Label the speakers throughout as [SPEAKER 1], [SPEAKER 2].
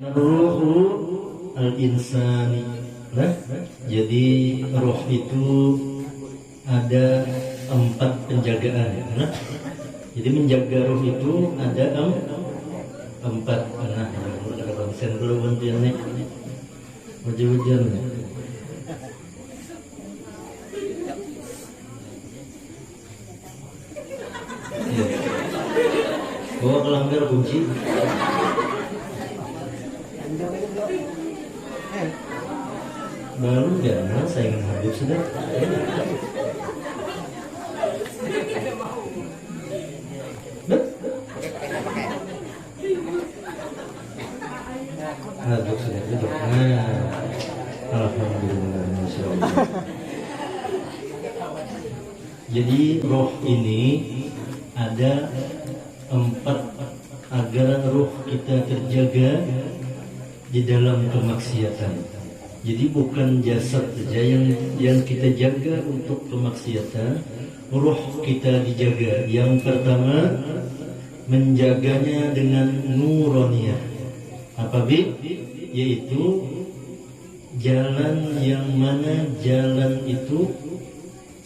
[SPEAKER 1] Ruhu al-insani. Nah, jadi roh itu ada 4 penjagaan. Nah, jadi menjaga roh itu ada 4. Nah, ada konsen dulu bantuan nih. Wajah-wajah nih. Bawa kelanggar kunci. Baru jangan saingan Habib sudah. Habib sudah duduk. Nah, alhamdulillah, masya Allah. Jadi roh ini ada 4 agar roh kita terjaga di dalam kemaksiatan. Jadi bukan jasad saja yang kita jaga untuk kemaksiatan, roh kita dijaga. Yang pertama, menjaganya dengan nuraniyah. Apa Bi? Yaitu jalan yang mana jalan itu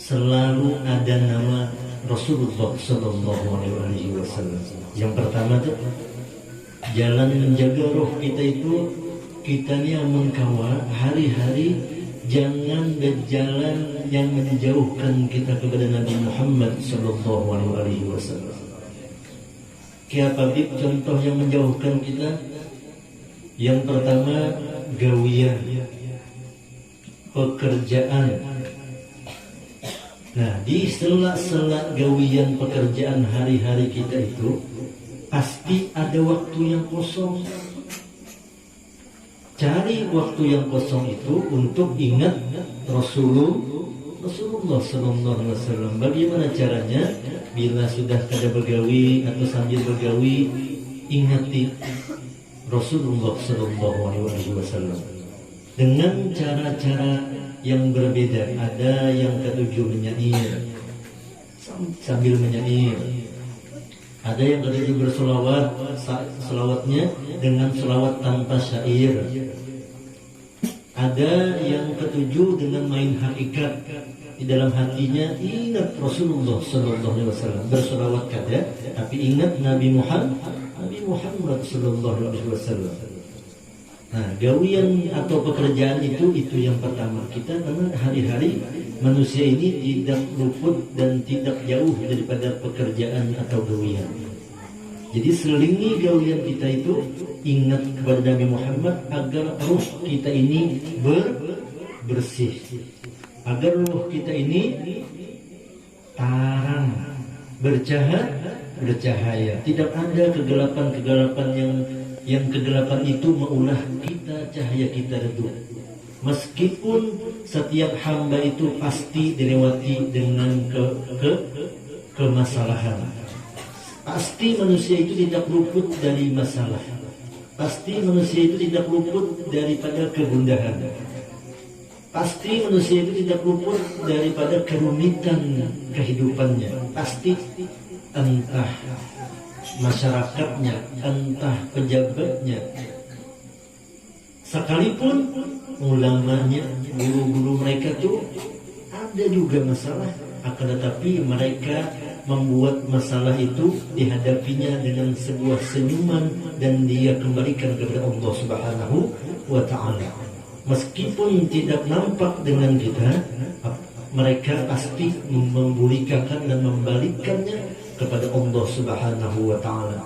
[SPEAKER 1] selalu ada nama Rasulullah Sallallahu Alaihi Wasallam. Yang pertama tuh jalan menjaga roh kita itu, kita ni amun kawa hari-hari jangan berjalan yang menjauhkan kita kepada Nabi Muhammad Sallallahu Alaihi Wasallam. Kiapa Bib contoh yang menjauhkan kita? Yang pertama gawian, pekerjaan. Nah, di sela-sela gawian pekerjaan hari-hari kita itu pasti ada waktu yang kosong. Cari waktu yang kosong itu untuk ingat Rasulullah Sallallahu Alaihi Wasallam. Bagaimana caranya? Bila sudah kada begawi atau sambil begawi, ingati Rasulullah Sallallahu Alaihi Wasallam dengan cara-cara yang berbeda. Ada yang ketujuh menyair sambil menyair. Ada yang ketujuh bersolawat, selawatnya dengan selawat tanpa syair. Ada yang ketujuh dengan main hakikat, di dalam hatinya ingat Rasulullah Sallallahu Alaihi Wasallam, bersolawat kada, tapi ingat Nabi Muhammad Sallallahu Alaihi Wasallam. Nah, gawian atau pekerjaan itu yang pertama. Kita karena hari-hari manusia ini tidak luput dan tidak jauh daripada pekerjaan atau gawian. Jadi selingi gawian kita itu ingat kepada Nabi Muhammad agar ruh kita ini bersih, agar ruh kita ini terang, bercahaya. Tidak ada kegelapan-kegelapan yang kegelapan itu mengulah kita, cahaya kita redup. Meskipun setiap hamba itu pasti dilewati dengan kemasalahan. Pasti manusia itu tidak luput dari masalah. Pasti manusia itu tidak luput daripada kegundahan. Pasti manusia itu tidak luput daripada kerumitan kehidupannya. Pasti entah masyarakatnya, entah pejabatnya, sekalipun ulamanya, guru-guru mereka tuh ada juga masalah, akan tetapi mereka membuat masalah itu dihadapinya dengan sebuah senyuman dan dia kembalikan kepada Allah Subhanahu wa Ta'ala. Meskipun tidak nampak dengan kita, mereka pasti membulikakan dan membalikannya kepada Allah Subhanahu wa Ta'ala.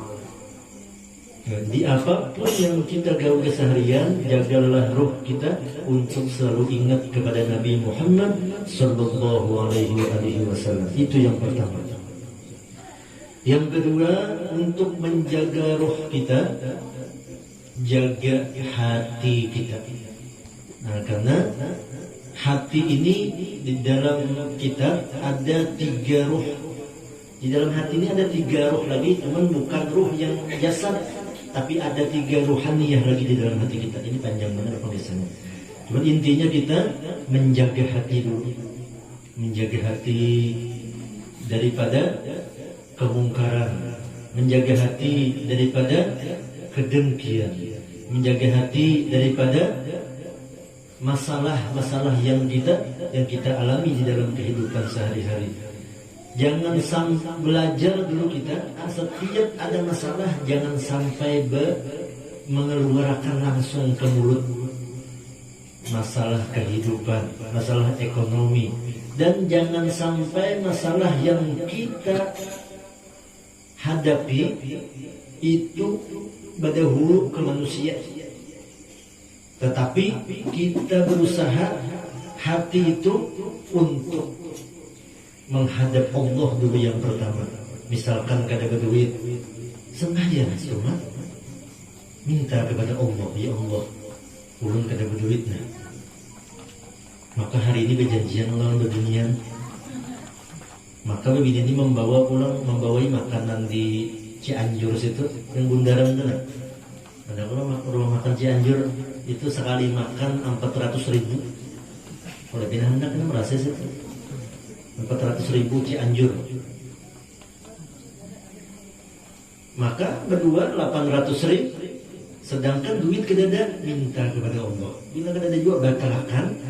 [SPEAKER 1] Di apapun yang kita gaul keseharian, jagalah roh kita untuk selalu ingat kepada Nabi Muhammad Sallallahu Alaihi Wasallam. Itu yang pertama. Yang kedua, untuk menjaga roh kita, jaga hati kita. Nah, karena hati ini di dalam kita ada 3 roh. Di dalam hati ini ada 3 roh lagi, cuman bukan roh yang jasad, tapi ada 3 ruhaniyah lagi di dalam hati kita. Ini panjang banget penjelasannya. Cuman intinya kita menjaga hati dulu, menjaga hati daripada kemungkaran, menjaga hati daripada kedengkian, menjaga hati daripada masalah-masalah yang kita alami di dalam kehidupan sehari-hari. Jangan sampai belajar dulu kita, setiap ada masalah jangan sampai mengeluarkan langsung ke mulut. Masalah kehidupan, masalah ekonomi, dan jangan sampai masalah yang kita hadapi itu pada hulu ke manusia. Tetapi kita berusaha hati itu untuk menghadap Allah dulu yang pertama. Misalkan kada berduit, sembahyang cuma minta kepada Allah, ya Allah, ulun kada berduit nah. Maka hari ini berjanjian ulang berdunian. Maka begini ini membawai makanan di Cianjur situ yang bundaran itu. Ada rumah makan Cianjur itu sekali makan 400.000. Oleh bina hendak kan merasa situ 400.000 Cianjur. Maka berdua 800.000. Sedangkan duit kedada minta kepada Allah. Bila kedada juga batalkan.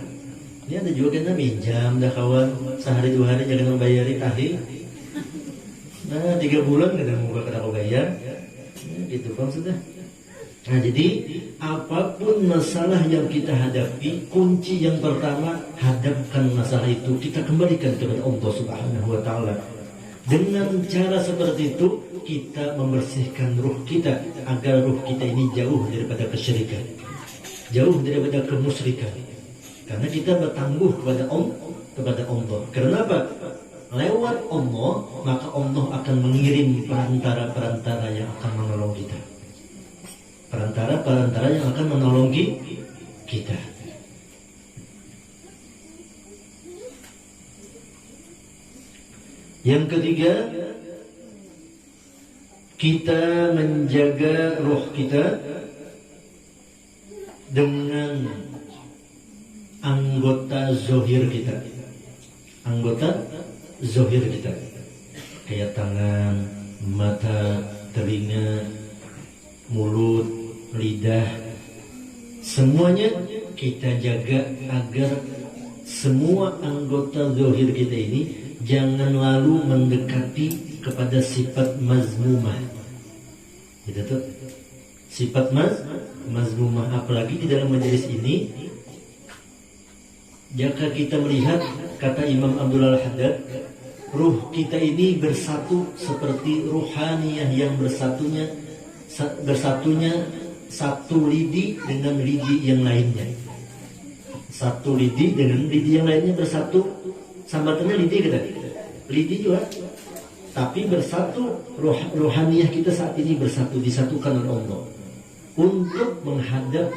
[SPEAKER 1] Ini ada juga kena minjam dah kawan sehari 2 hari jangan membayari akhir. Nah 3 bulan kena muka kena kau bayar. Gitu kan sudah. Nah jadi apapun masalah yang kita hadapi, kunci yang pertama hadapkan masalah itu, kita kembalikan kepada Allah Subhanahu wa taala. Dengan cara seperti itu kita membersihkan ruh kita agar ruh kita ini jauh daripada kesyirikan, jauh daripada kemusyrikan. Karena kita bertangguh kepada Allah. Kenapa? Lewat Allah, maka Allah akan mengirim perantara-perantara yang akan menolong kita. Perantara-perantara yang akan menolong kita. Yang ketiga, kita menjaga ruh kita dengan anggota zohir kita. Anggota zohir kita kayak tangan, mata, telinga, mulut, lidah, semuanya kita jaga agar semua anggota zohir kita ini jangan lalu mendekati kepada sifat mazmumah. Itu tuh sifat mazmumah, apalagi di dalam majelis ini. Jika kita melihat kata Imam Abdul Al-Haddad, ruh kita ini bersatu seperti ruhaniyah yang bersatunya satu lidi dengan lidi yang lainnya. Satu lidi dengan lidi yang lainnya bersatu. Sambatannya lidi kita. Lidi juga. Tapi bersatu, ruhaniyah kita saat ini bersatu, disatukan oleh Allah untuk menghadap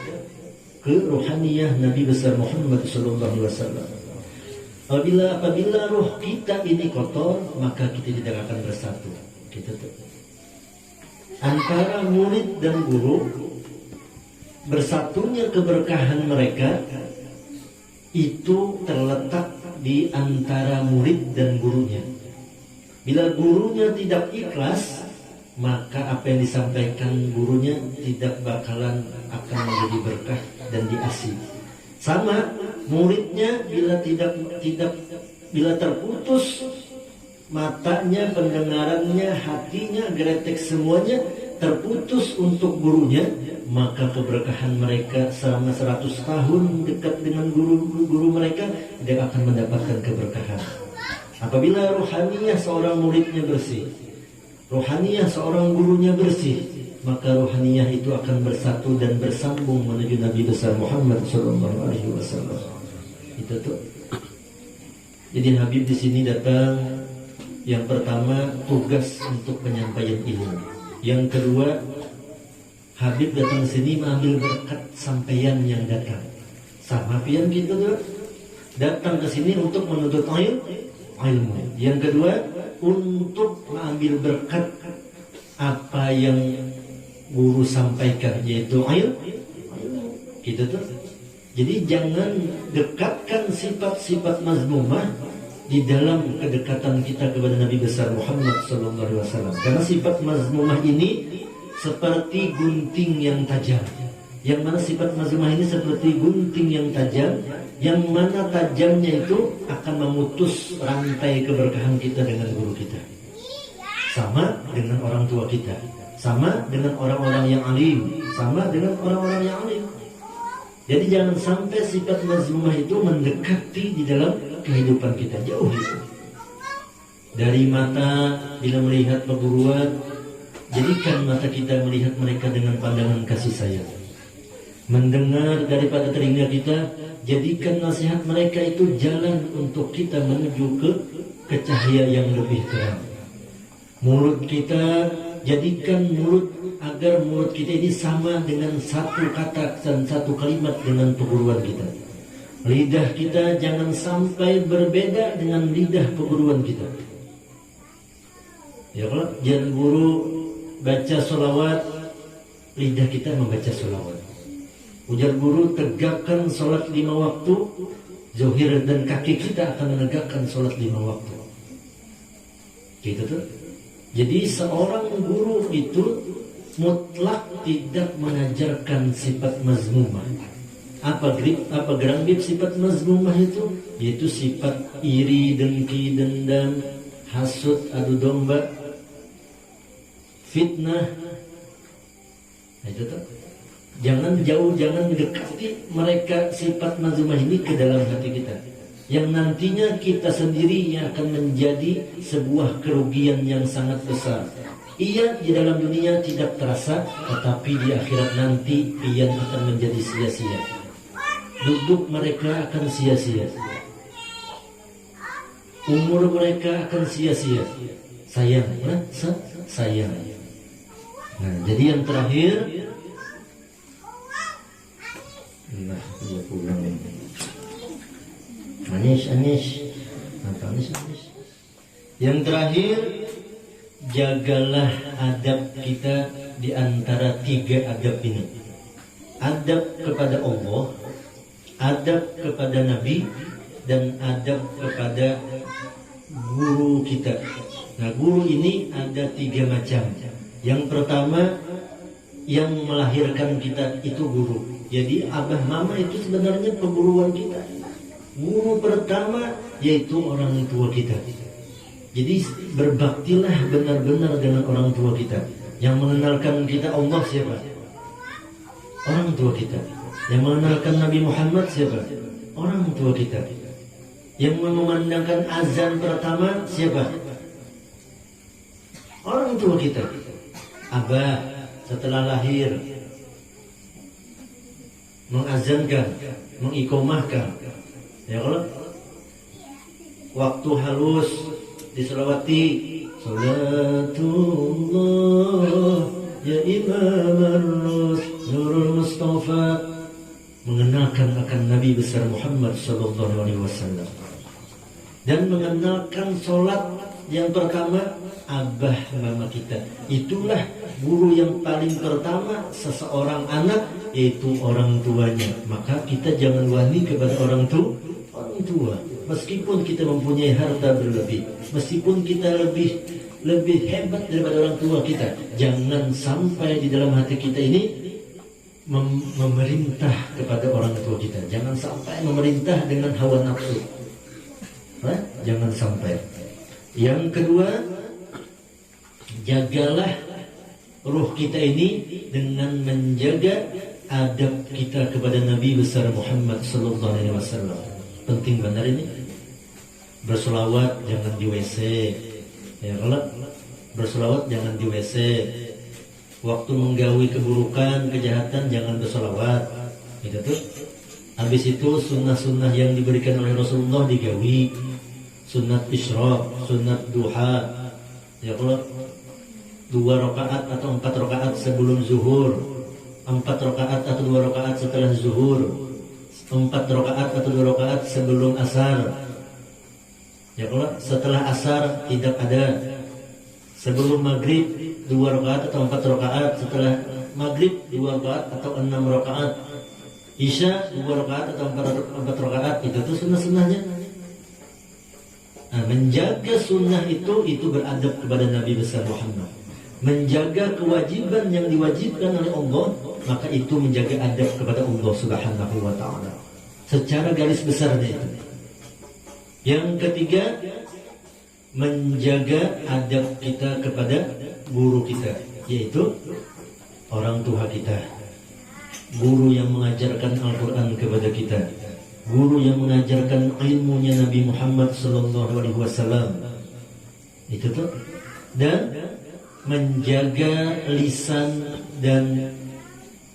[SPEAKER 1] ke ruhaniyah Nabi besar Muhammad sallallahu alaihi wasallam. Apabila ruh kita ini kotor, maka kita tidak akan bersatu. Kita tuh. Antara murid dan guru, bersatunya keberkahan mereka itu terletak di antara murid dan gurunya. Bila gurunya tidak ikhlas, maka apa yang disampaikan gurunya tidak bakalan akan menjadi berkah dan diasih. Sama muridnya bila terputus matanya, pendengarannya, hatinya, gretek semuanya terputus untuk gurunya, maka keberkahan mereka selama 100 tahun dekat dengan guru mereka tidak akan mendapatkan keberkahan. Apabila ruhaniyah seorang muridnya bersih, ruhaniyah seorang gurunya bersih, maka ruhaniyah itu akan bersatu dan bersambung menuju Nabi besar Muhammad sallallahu alaihi wasallam. Itu tuh. Jadi Habib di sini datang, yang pertama tugas untuk penyampaian ilmu. Yang kedua, Habib datang sini mengambil berkat sampaian yang datang. Sama pian gitu tuh. Datang ke sini untuk menuntut ilmu. Yang kedua, untuk mengambil berkat apa yang guru sampaikan, yaitu ilmu. Gitu tuh. Jadi jangan dekatkan sifat-sifat mazmumah di dalam kedekatan kita kepada Nabi besar Muhammad SAW. Karena sifat mazmumah ini seperti gunting yang tajam. Yang mana sifat mazmumah ini seperti gunting yang tajam, yang mana tajamnya itu akan memutus rantai keberkahan kita dengan guru kita. Sama dengan orang tua kita, sama dengan orang-orang yang alim, sama dengan orang-orang yang alim. Jadi jangan sampai sifat mazmumah itu mendekati di dalam kehidupan kita. Jauhi. Dari mata bila melihat perguruan, jadikan mata kita melihat mereka dengan pandangan kasih sayang. Mendengar daripada telinga kita, jadikan nasihat mereka itu jalan untuk kita menuju ke cahaya yang lebih terang. Mulut kita, jadikan mulut agar mulut kita ini sama dengan satu kata dan satu kalimat dengan perguruan kita. Lidah kita jangan sampai berbeda dengan lidah perguruan kita. Ya, kalau jangan guru baca sholawat, lidah kita membaca sholawat. Ujar guru, tegakkan sholat 5 waktu, zohir dan kaki kita akan menegakkan sholat 5 waktu. Gitu tuh. Jadi seorang guru itu mutlak tidak mengajarkan sifat mazmumah. Apa gerangbib sifat mazmumah itu? Yaitu sifat iri, dengki, dendam, hasud, adu domba, fitnah. Nah, itu tuh. Jangan jauh, jangan dekati mereka sifat mazmumah ini ke dalam hati kita. Yang nantinya kita sendiri yang akan menjadi sebuah kerugian yang sangat besar. Ia di dalam dunia tidak terasa, tetapi di akhirat nanti ia akan menjadi sia-sia. Duduk mereka akan sia-sia. Umur mereka akan sia-sia. Sayang, sayang. Nah, jadi yang terakhir, nah, dia pulang ini. Anis. Apa anis? Yang terakhir, jagalah adab kita di antara 3 adab ini. Adab kepada Allah, adab kepada Nabi, dan adab kepada guru kita. Nah, guru ini ada 3 macam. Yang pertama, yang melahirkan kita itu guru. Jadi abah mama itu sebenarnya perguruan kita. Guru pertama yaitu orang tua kita. Jadi berbaktilah benar-benar dengan orang tua kita. Yang mengenalkan kita Allah siapa? Orang tua kita. Yang mengenalkan Nabi Muhammad siapa? Orang tua kita. Yang memandangkan azan pertama siapa? Orang tua kita. Abah setelah lahir mengazankan, mengikomahkan. Ya Allah, waktu halus diselawati, salatullah ya imam ar-rus nurul mustafa, mengenalkan akan Nabi besar Muhammad sallallahu alaihi wasallam, dan mengenalkan solat yang pertama abah mama kita. Itulah guru yang paling pertama seseorang anak, yaitu orang tuanya. Maka kita jangan wani kepada orang tua. Meskipun kita mempunyai harta berlebih, meskipun kita lebih hebat daripada orang tua kita, jangan sampai di dalam hati kita ini memerintah kepada orang tua kita. Jangan sampai memerintah dengan hawa nafsu. Jangan sampai. Yang kedua, jagalah ruh kita ini dengan menjaga adab kita kepada Nabi besar Muhammad sallallahu alaihi wasallam. Penting benar ini. Bersolawat jangan di WC. Ya, kalau bersolawat jangan di WC. Waktu menggawi keburukan, kejahatan jangan bersolawat. Gitu tuh. Habis itu sunnah-sunnah yang diberikan oleh Rasulullah digawi. Sunnat isyraq, sunnat duha. Ya, kalau 2 rakaat atau 4 rakaat sebelum zuhur, 4 rakaat atau 2 rakaat setelah zuhur, 4 rakaat atau 2 rakaat sebelum asar. Ya, kalau setelah asar tidak ada. Sebelum maghrib 2 rakaat atau 4 rakaat, setelah maghrib 2 rakaat atau 6 rakaat, isya 2 rakaat atau 4 rakaat. Itu tuh sunnah-sunnahnya. Nah, menjaga sunnah itu beradab kepada Nabi besar Muhammad. Menjaga kewajiban yang diwajibkan oleh Allah maka itu menjaga adab kepada Allah Subhanahu wa taala. Secara garis besarnya itu. Yang ketiga, menjaga adab kita kepada guru kita, yaitu orang tua kita. Guru yang mengajarkan Al-Quran kepada kita, guru yang mengajarkan ilmunya Nabi Muhammad SAW. Itu tuh. Dan menjaga lisan dan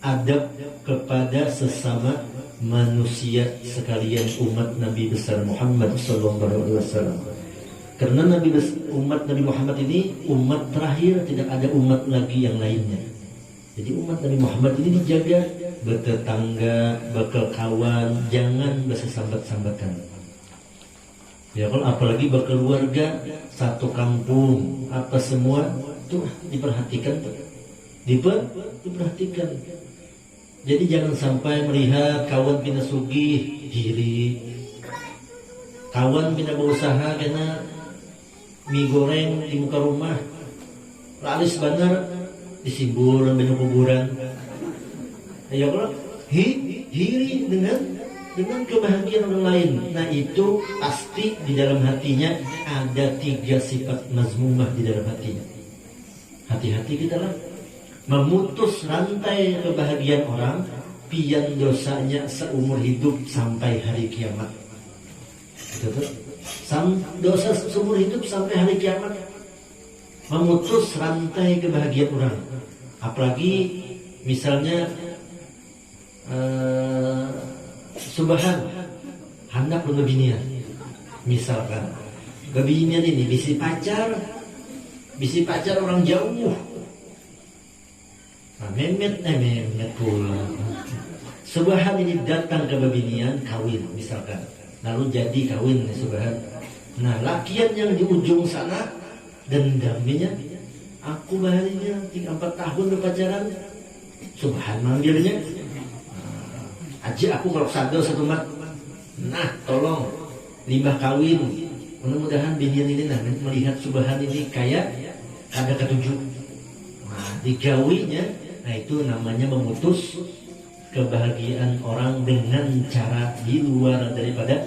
[SPEAKER 1] adab kepada sesama manusia sekalian umat Nabi besar Muhammad SAW. Karena umat Nabi Muhammad ini umat terakhir, tidak ada umat lagi yang lainnya. Jadi umat Nabi Muhammad ini dijaga, bertetangga, berkawan, jangan bersesambat-sambatan. Ya kalau apalagi berkeluarga, satu kampung, apa semua itu diperhatikan, diperhatikan. Jadi jangan sampai melihat kawan pindah sugih, diri, kawan pindah berusaha karena mie goreng di muka rumah, laris benar disimbur dan kuburan. Ya kalau hiri dengan kebahagiaan orang lain, nah itu pasti di dalam hatinya ada 3 sifat mazmumah di dalam hatinya. Hati-hati kita lah memutus rantai kebahagiaan orang, pian dosanya seumur hidup sampai hari kiamat. Itu tuh, dosa seumur hidup sampai hari kiamat, memutus rantai kebahagiaan orang. Apalagi misalnya Subhan hendak berbinian, misalkan berbinian ini bisi pacar orang jauh, nah, memet pula. Subhan ini datang ke berbinian kawin misalkan, lalu jadi kawin Subhan. Nah lakian yang di ujung sana dendamnya, aku baharinya 3-4 tahun berpacaran, Subhan manggilnya, aja aku kalau sadar satu mat, nah tolong limbah kawin, mudah-mudahan binian ini melihat Subhan ini kayak ada ketujuh, nah digawinya, nah itu namanya memutus kebahagiaan orang dengan cara di luar daripada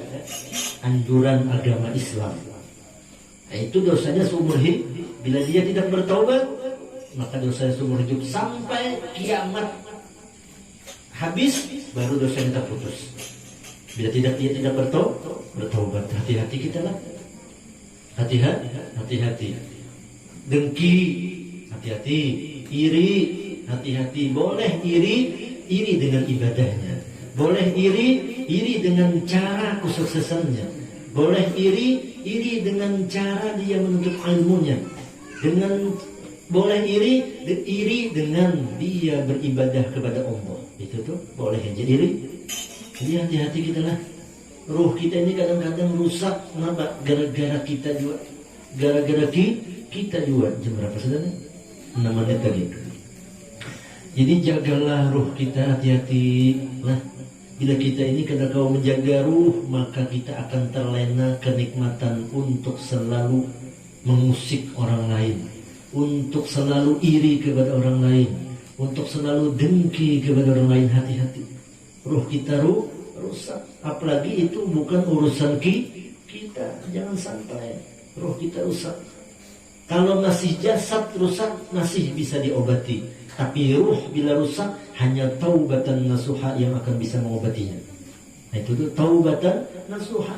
[SPEAKER 1] anjuran agama Islam. Nah, itu dosanya seumur hidup. Bila dia tidak bertaubat, maka dosanya seumur hidup sampai kiamat habis, baru dosanya terputus. Bila dia tidak bertaubat, hati-hati kita lah. Hati-hati. Dengki, hati-hati. Iri, hati-hati. Boleh iri dengan ibadahnya. Boleh iri dengan cara kesuksesannya. Boleh iri dengan cara dia menuntut ilmunya. Boleh iri dengan dia beribadah kepada Allah. Itu tuh boleh aja iri. Jadi hati-hati kita lah. Ruh kita ini kadang-kadang rusak. Kenapa? Gara-gara kita juga. Gara-gara kita juga. Jam berapa sebenarnya? 6 menit lagi. Jadi jagalah ruh kita, hati-hati lah. Bila kita ini karena kau menjaga ruh, maka kita akan terlena kenikmatan untuk selalu mengusik orang lain, untuk selalu iri kepada orang lain, untuk selalu dengki kepada orang lain. Hati-hati, ruh kita rusak. Apalagi itu bukan urusan kita, jangan sampai ruh kita rusak. Kalau masih jasad rusak masih bisa diobati, tapi ruh bila rusak hanya taubatan nasuha yang akan bisa mengobatinya. Nah itu tuh taubatan nasuha.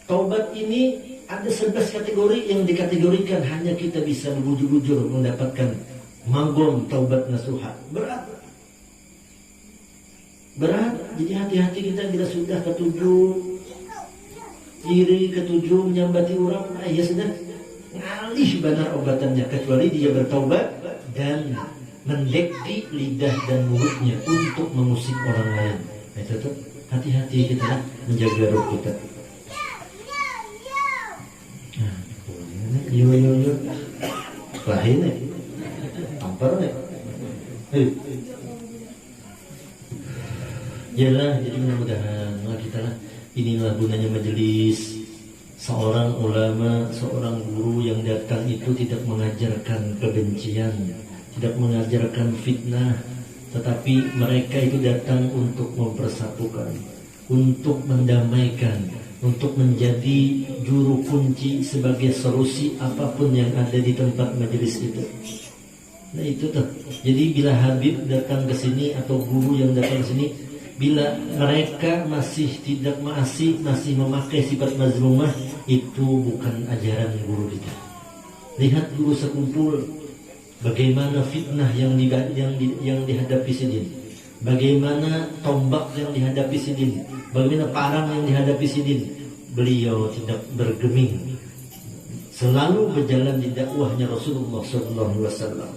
[SPEAKER 1] Taubat ini ada 11 kategori yang dikategorikan hanya kita bisa bujur-bujur mendapatkan magom taubat nasuha. Berat. Jadi hati-hati kita bila sudah ketujuh iri, ketujuh menyambati orang, nah ya sudah ngalih benar obatannya, kecuali dia bertaubat dan mendekti lidah dan mulutnya untuk mengusik orang lain. Nah, itu hati-hati kita menjaga roh kita. Yo. Lahin nih, tampar nih. Yalah, jadi mudah-mudahan kita lah. Inilah gunanya majelis. Seorang ulama, seorang guru yang datang itu tidak mengajarkan kebencian, tidak mengajarkan fitnah, tetapi mereka itu datang untuk mempersatukan, untuk mendamaikan, untuk menjadi juru kunci sebagai solusi apapun yang ada di tempat majelis itu. Nah itu tuh. Jadi bila Habib datang ke sini atau guru yang datang ke sini, bila mereka masih tidak masih memakai sifat mazmumah, itu bukan ajaran guru kita. Lihat guru sekumpul, bagaimana fitnah yang dihadapi sidin, bagaimana tombak yang dihadapi sidin, bagaimana parang yang dihadapi sidin. Beliau tidak bergeming, selalu berjalan di dakwahnya Rasulullah SAW.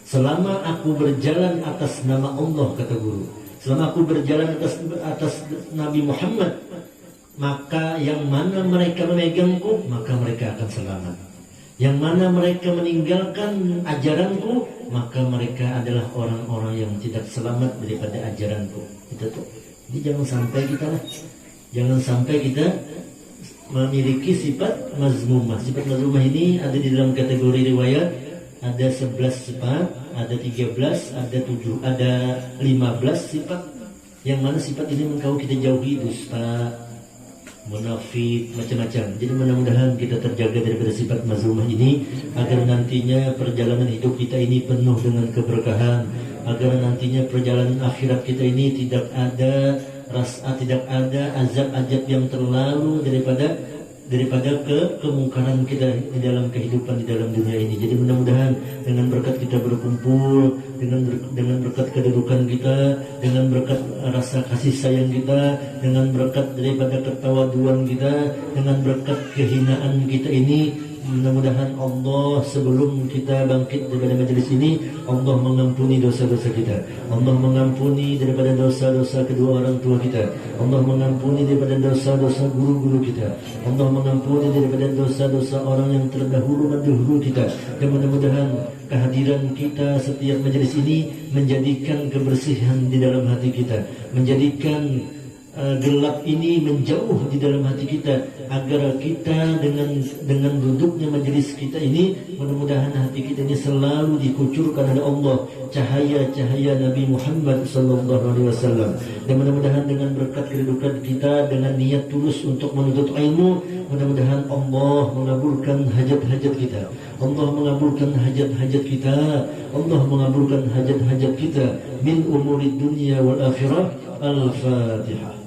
[SPEAKER 1] Selama aku berjalan atas nama Allah, kata guru, selama aku berjalan atas Nabi Muhammad, maka yang mana mereka memegangku, maka mereka akan selamat. Yang mana mereka meninggalkan ajaranku, maka mereka adalah orang-orang yang tidak selamat daripada ajaranku. Itu tuh. Jadi jangan sampai kita memiliki sifat mazmumah. Sifat mazmumah ini ada di dalam kategori riwayat, ada 11 sifat, ada 13, ada 7, ada 15 sifat. Yang mana sifat ini engkau kita jauhi, dusta, munafik, macam-macam. Jadi mudah-mudahan kita terjaga daripada sifat mazmumah ini, agar nantinya perjalanan hidup kita ini penuh dengan keberkahan, agar nantinya perjalanan akhirat kita ini tidak ada azab-azab yang terlalu daripada kemungkaran kita di dalam kehidupan di dalam dunia ini. Jadi mudah-mudahan dengan berkat kita berkumpul, dengan berkat kedudukan kita, dengan berkat rasa kasih sayang kita, dengan berkat daripada ketawaduan kita, dengan berkat kehinaan kita ini, mudah-mudahan Allah sebelum kita bangkit daripada majelis ini, Allah mengampuni dosa-dosa kita, Allah mengampuni daripada dosa-dosa kedua orang tua kita, Allah mengampuni daripada dosa-dosa guru-guru kita, Allah mengampuni daripada dosa-dosa orang yang terdahulu mendahului kita. Dan mudah-mudahan kehadiran kita setiap majelis ini menjadikan kebersihan di dalam hati kita, menjadikan gelap ini menjauh di dalam hati kita, agar kita dengan duduknya majelis kita ini, mudah-mudahan hati kita ini selalu dikucurkan oleh Allah cahaya-cahaya Nabi Muhammad SAW. Dan mudah-mudahan dengan berkat kedudukan kita, dengan niat tulus untuk menuntut ilmu, mudah-mudahan Allah mengabulkan hajat-hajat kita, Allah mengabulkan hajat-hajat kita, Allah mengabulkan hajat-hajat kita min umuri dunia wal akhirah. Al-Fatihah.